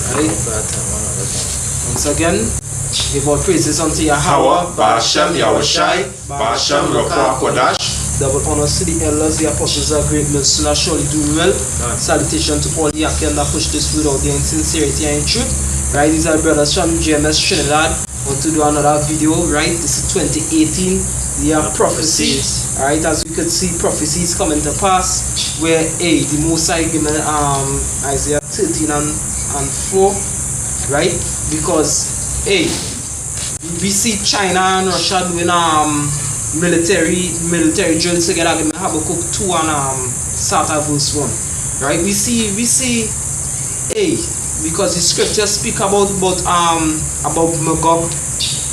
Right? Once again, give all praises unto Yahweh, Ba'ashem Yahushai, Ba'ashem Ruach Kodash. Double honors to the elders, the apostles, the great ministers, are surely doing well. Salutation to all the Yakin that push this word out there in sincerity and in truth. Right, these are brothers from GMS Trinidad. Want to do another video, right? This is 2018, the year of prophecy. Alright, as you can see, prophecy is coming to pass. Where the Most High given Isaiah 13 and 4, right? Because we see China and Russia doing military drills together. We have a cook 2 and start at verse 1. Right? We see because the scriptures speak about Magog,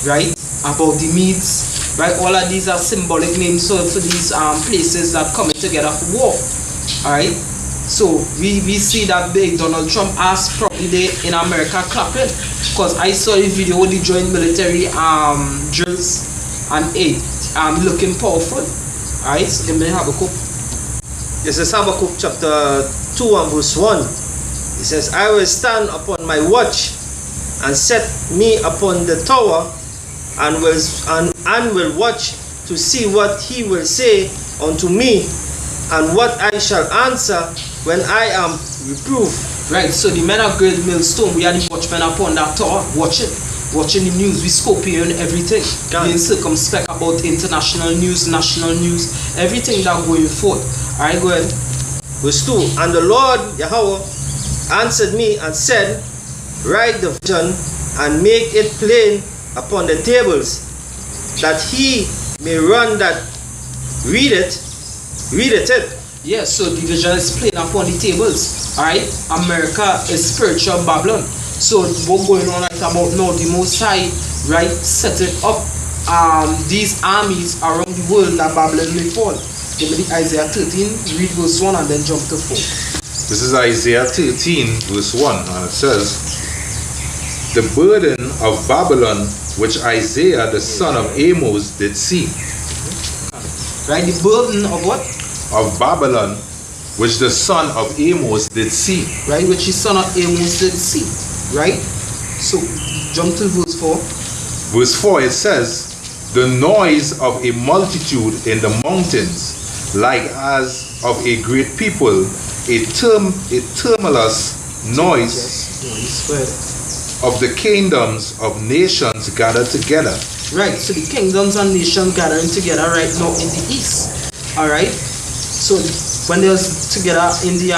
right? About the Medes, right? All of these are symbolic names for these places that coming together for war. Alright? So we see that big Donald Trump asked probably they in America clapping. Because I saw a video with the joint military drills and looking powerful. Alright, so give me Habakkuk. This is Habakkuk chapter 2 and verse 1. It says, I will stand upon my watch and set me upon the tower and will watch to see what he will say unto me and what I shall answer when I am reproved. Right, so the men of Great Millstone, we are the watchmen upon that tower watching the news, we scorpion everything, being circumspect about international news, national news, everything that going forth. Alright, go ahead. Verse 2, and the Lord Yahweh answered me and said, write the vision and make it plain upon the tables, that he may run that readeth it. Yes, so the vision is plain upon the tables. Alright, America is spiritual Babylon. So what's going on right about now, the Most High, right, setting up these armies around the world that Babylon may fall. Give me the Isaiah 13, read verse 1 and then jump to 4. This is Isaiah 13 verse 1, and it says, the burden of Babylon which Isaiah the son of Amos did see. Right, the burden of what? Of Babylon which the son of Amos did see. Right, which the son of Amos did see. Right? So jump to verse 4. Verse 4 it says, the noise of a multitude in the mountains, like as of a great people, a tumultuous noise of the kingdoms of nations gathered together. Right, so the kingdoms and nations gathering together right now in the east. Alright? So when they're together in the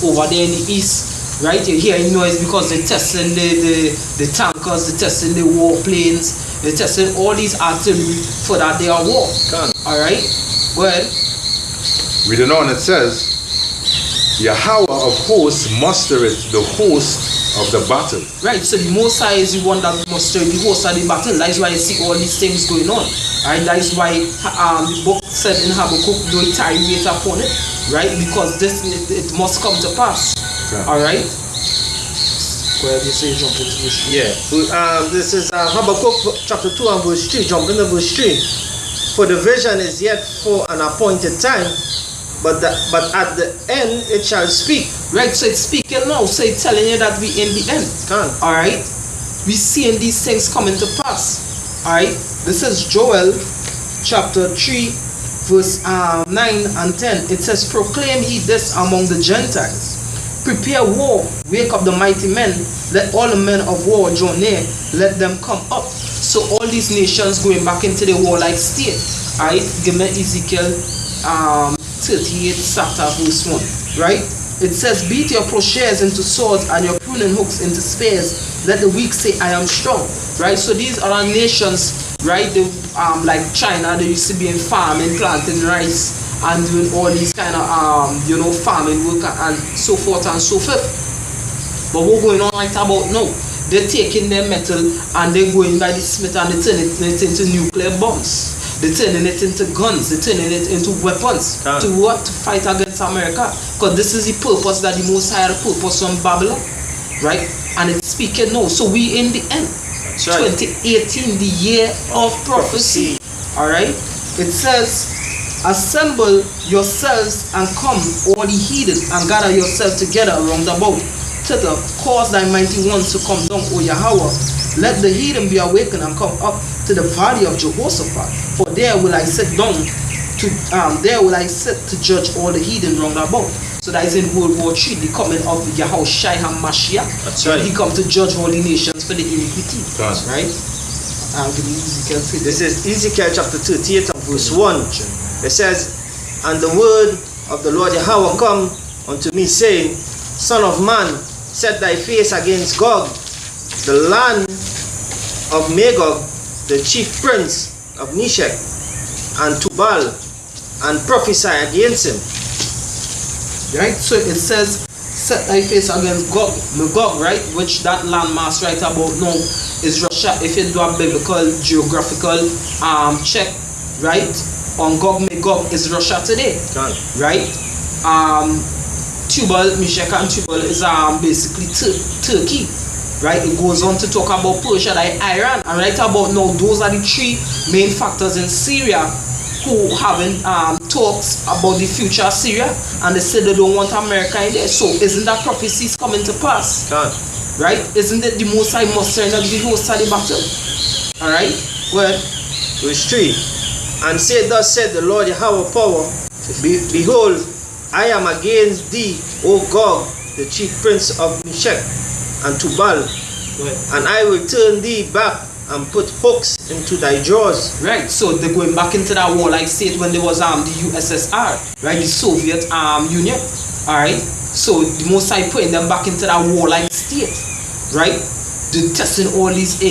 over there in the east, right, you're hearing noise because they're testing the tankers, they're testing the warplanes, they're testing all these artillery for that day of war. Alright? Well, reading on, it says, Yahweh of hosts mustereth the host of the battle. Right, so the Most High is the one that mustered the host of the battle. That is why you see all these things going on. Right, that is why the book said in Habakkuk, don't tarry wait upon it. Right, because this it must come to pass. Okay. Alright. Go ahead, you say jump into verse 3. Yeah. This is Habakkuk chapter 2 and verse 3. Jump into verse 3. For the vision is yet for an appointed time, but at the end it shall speak. Right, so it's speaking now. So it's telling you that we in the end. Alright. We seeing these things coming to pass. Alright. This is Joel chapter 3 verse 9 and 10. It says, proclaim ye this among the Gentiles. Prepare war, wake up the mighty men, let all the men of war draw near, let them come up. So all these nations going back into the warlike state. Alright, give me Ezekiel 38 chapter verse 1. Right? It says, beat your plowshares into swords and your pruning hooks into spears. Let the weak say, I am strong. Right? So these other nations, right, they, like China, they used to be in farming, planting rice, and doing all these kind of farming work and so forth and so forth. But what's going on right about now? They're taking their metal and they're going by the smith and they're turning it into nuclear bombs. They're turning it into guns. They're turning it into weapons. To what? To fight against America. Because this is the purpose that the Most High purpose on Babylon. Right? And it's speaking now. So we in the end. That's right. 2018, the year of prophecy. Alright? It says assemble yourselves and come, all the heathen, and gather yourselves together round about, thither cause thy mighty ones to come down, O Yahweh. Let the heathen be awakened and come up to the valley of Jehoshaphat, for there will I sit down to judge all the heathen round about. So that is in World War III, the coming of Yahushua HaMashiach. That's right. He come to judge all the nations for the iniquity. That's right. Give me Ezekiel 50. This is Ezekiel chapter 38 and verse 1. It says, and the word of the Lord Yahweh come unto me, saying, Son of man, set thy face against Gog, the land of Magog, the chief prince of Meshech and Tubal, and prophesy against him. Right, so it says, set thy face against Magog, right, which that landmass right about now is Russia. If you do a biblical geographical check, right, on Gog Magog is Russia today, right. Tubal, Meshech and Tubal is basically Turkey, right. It goes on to talk about Persia, like Iran, and right about now those are the three main factors in Syria who having talks about the future of Syria, and they say they don't want America in there. So isn't that prophecies coming to pass? Right? Isn't it the Most High must turn out the host of the battle? Alright? Well, verse 3. And say, thus said the Lord Yahweh power, behold, I am against thee, O Gog, the chief prince of Meshech and Tubal, and I will turn thee back and put hooks into thy jaws. Right, so they're going back into that warlike state when there was the USSR, right, the Soviet Union. Alright, so the Most High putting them back into that warlike state, right? They're testing all these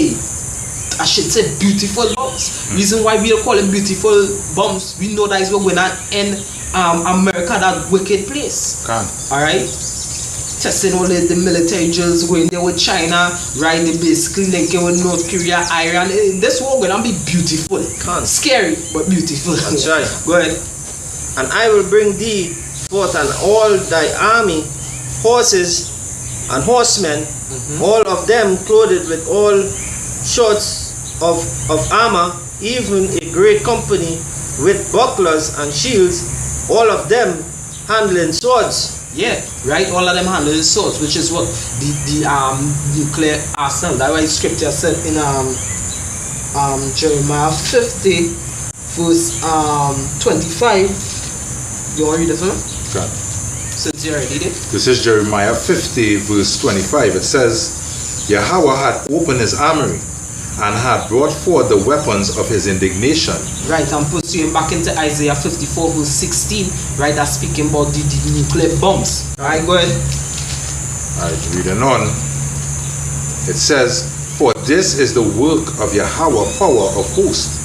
I should say beautiful bombs. Reason why we are calling beautiful bombs, we know that is we're going to end America, that wicked place. Alright? Testing all the military drills, going there with China, right? They basically linking with North Korea, Iran. This war gonna be beautiful. Scary, but beautiful. That's right. Go ahead. And I will bring thee forth and all thy army, horses and horsemen, all of them clothed with all sorts of armor, even a great company with bucklers and shields, all of them handling swords. Yeah, right. All of them handling swords, which is what the nuclear arsenal. That's why Scripture said in Jeremiah 50 verse 25. You want to read it for me? God. Since you already did. This is Jeremiah 50 verse 25. It says, Yahweh had opened his armory and had brought forth the weapons of his indignation. Right, I'm pursuing back into Isaiah 54 verse 16, right, that's speaking about the nuclear bombs. Right, go ahead. Alright, reading on. It says, for this is the work of Yahweh power of hosts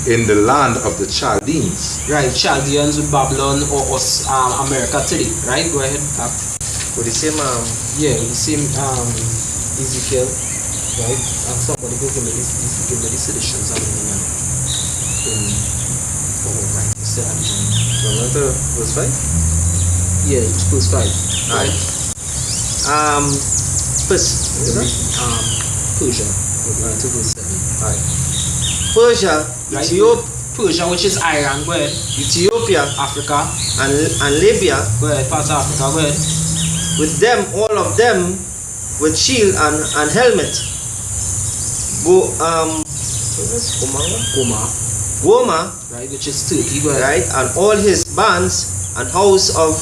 in the land of the Chaldeans. Right, Chaldeans with Babylon or America today. Right, go ahead. With the same yeah, with the same Ezekiel. Right, and somebody go give me the seditions and right, verse 5? Yeah, it's verse 5. Alright. Persia. We're going to verse 7. Alright. Persia, right. Ethiopia, Persia, which is Iran, go ahead. Ethiopia, Africa, and Libya, go ahead, part of Africa, go ahead. With them, all of them, with shield and helmet. Goma, right, which is Turkey, go ahead. Right, and all his bands and house of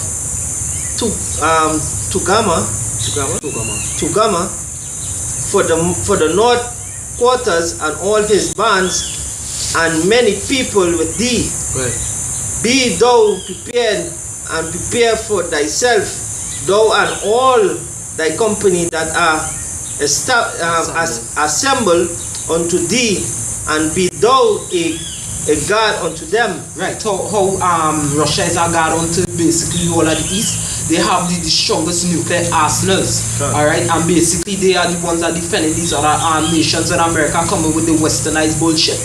Tugama for the north quarters, and all his bands and many people with thee. Right. Be thou prepared and prepare for thyself, thou and all thy company that are assembled unto thee, and be thou a guard unto them. Right, how Russia is a guard unto basically all of the East. They have the strongest nuclear arsenals. Alright, and basically they are the ones that defending these other nations in America coming with the westernized bullshit.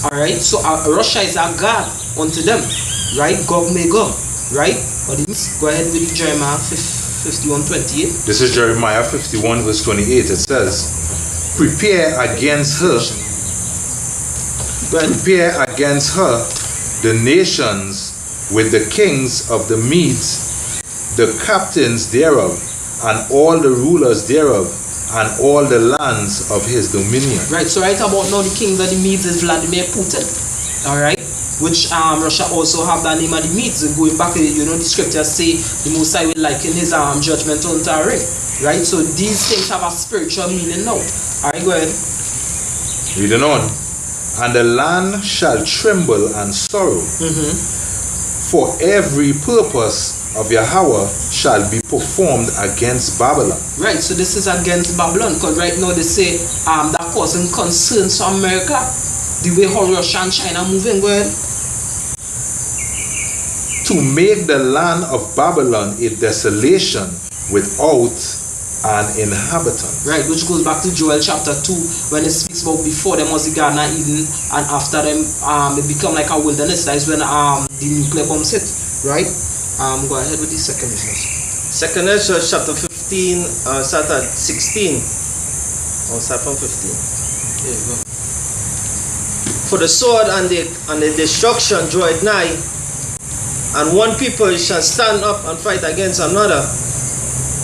Alright, so Russia is a guard unto them. Right, Gog Magog. Right? Go ahead with Jeremiah 51:28. This is Jeremiah 51 verse 28. It says, prepare against her the nations with the kings of the Medes, the captains thereof, and all the rulers thereof, and all the lands of his dominion. Right, so right about now the king of the Medes is Vladimir Putin. Alright? Which Russia also have the name of the Medes. Going back, the scriptures say the Most High will liken his judgment unto a ring. Right? So these things have a spiritual meaning now. Alright, go ahead. Reading on. And the land shall tremble and sorrow, for every purpose of Yahweh shall be performed against Babylon. Right, so this is against Babylon, because right now they say that causing concerns for America, the way how Russia and China moving. Go ahead. To make the land of Babylon a desolation without an inhabitant. Right, which goes back to Joel chapter 2, when it speaks about before them was the Garden of Eden, and after them it become like a wilderness. That is when the nuclear bombs hit. Right? Go ahead with the second verse. Second Ezra chapter 15, start at 16. Or start from 15. Yeah, go. For the sword and the destruction draweth nigh, and one people shall stand up and fight against another,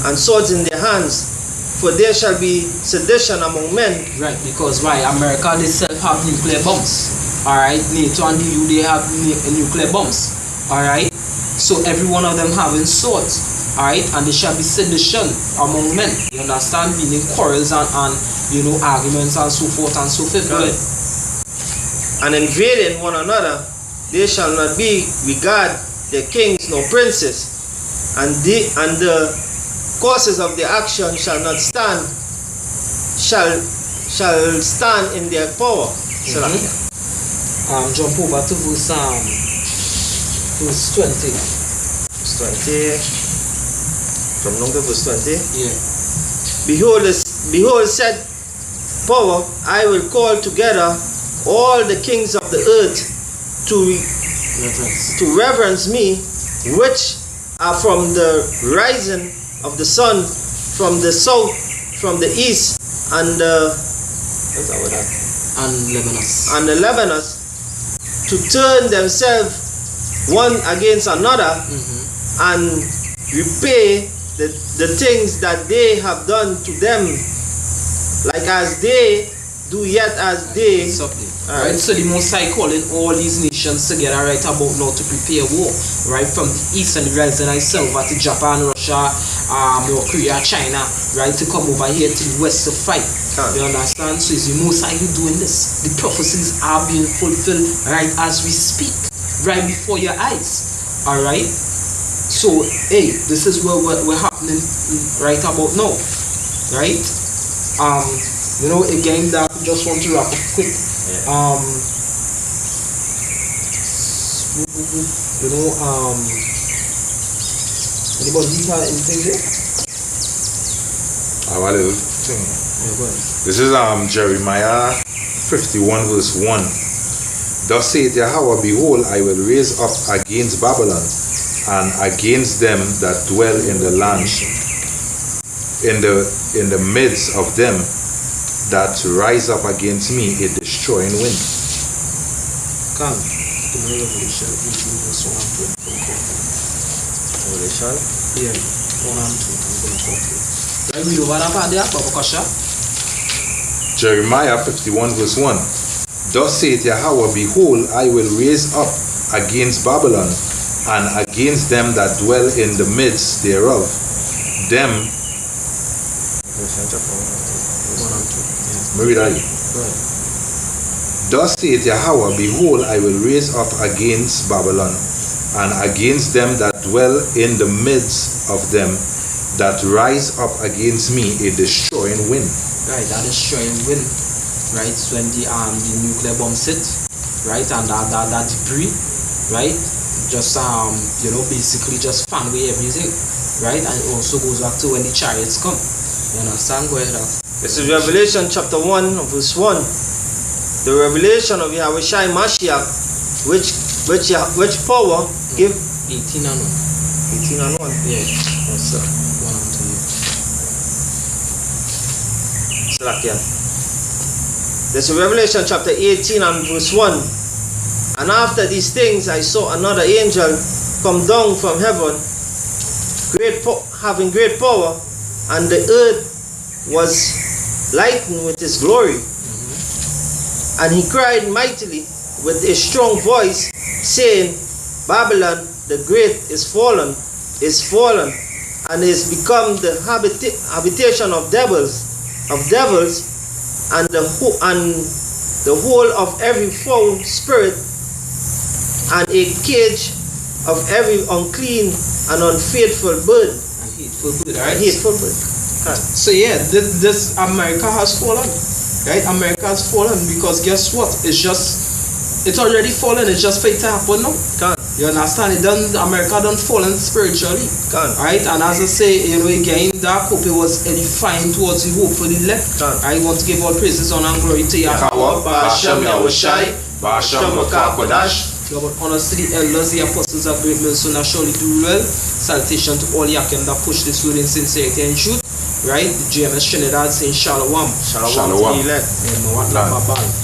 and swords in their hands, for there shall be sedition among men. Right, because why? America themselves have nuclear bombs. Alright, NATO and the EU, they have nuclear bombs. Alright, so every one of them having swords. Alright, and there shall be sedition among men. You understand? Meaning quarrels and arguments and so forth and so forth. Right. And invading one another, they shall not be regard their kings nor princes, and the causes of their action shall not stand, shall stand in their power. Jump over to verse 20. Verse 20. From number verse 20. Yeah. Behold, said power, I will call together all the kings of the earth to reverence me, which are from the rising of the sun, from the south, from the east, and the Lebanus, to turn themselves one against another, and repay the things that they have done to them, like as they do yet as they. Right, so the Most High calling all these nations together right about now to prepare war, right, from the east and the west and itself to Japan, Russia, North Korea, China, right, to come over here to the west to fight. You understand? So it's the Most High who doing this. The prophecies are being fulfilled right as we speak, right before your eyes. Alright? So, hey, this is what we're happening right about now. Right? Again, that we just want to wrap up quick. Anybody have anything there? I have a little thing. Yeah, go ahead. This is Jeremiah 51 verse 1. Thus saith Yahweh, behold, I will raise up against Babylon and against them that dwell in the land, in the midst of them that rise up against me, a destroying wind. Come. Revelation 18 verse 1 and 2. Revelation? Yeah, 1 and 2. I'm going to complete. Right, read over that part there, Papa Kasha. Jeremiah 51 verse 1. Thus saith Yahweh, behold, I will raise up against Babylon and against them that dwell in the midst thereof, them. Thus saith Yahweh, behold, I will raise up against Babylon and against them that dwell in the midst of them that rise up against me, a destroying wind. Right, that destroying wind. Right, when the nuclear bombs hit, right, and that debris, right, just basically just fan away everything, right, and it also goes back to when the chariots come. You understand? Go ahead. This is Revelation chapter 1 verse 1. The revelation of Yahweh Shai Mashiach, which power give 18 and 1. 18 and 1. Yeah. Yes, sir. 1 and 2. Slakia. This is Revelation chapter 18 and verse 1. And after these things I saw another angel come down from heaven, having great power, and the earth was lightened with his glory. And he cried mightily with a strong voice, saying, Babylon the great is fallen, and is become the habitation of devils, and the whole of every foul spirit, and a cage of every unclean and unfaithful bird. Right? Hateful bird. So yeah, this America has fallen, right? America has fallen because guess what? It's already fallen. It's just fate to happen now. You understand? America done fallen spiritually, right? And as I say, again, that hope it was edifying towards the hope for the elect. I want to give all praises, honor, and glory to Yahweh. Ba'ashem Yahushai, Ba'ashem Kodash. But honors to the elders, the apostles of great millstone, that surely do well. Salutation to all Yakim that push this word in sincerity and truth. Right? The GMS Trinidad saying Shalom. Shalom. To the elect.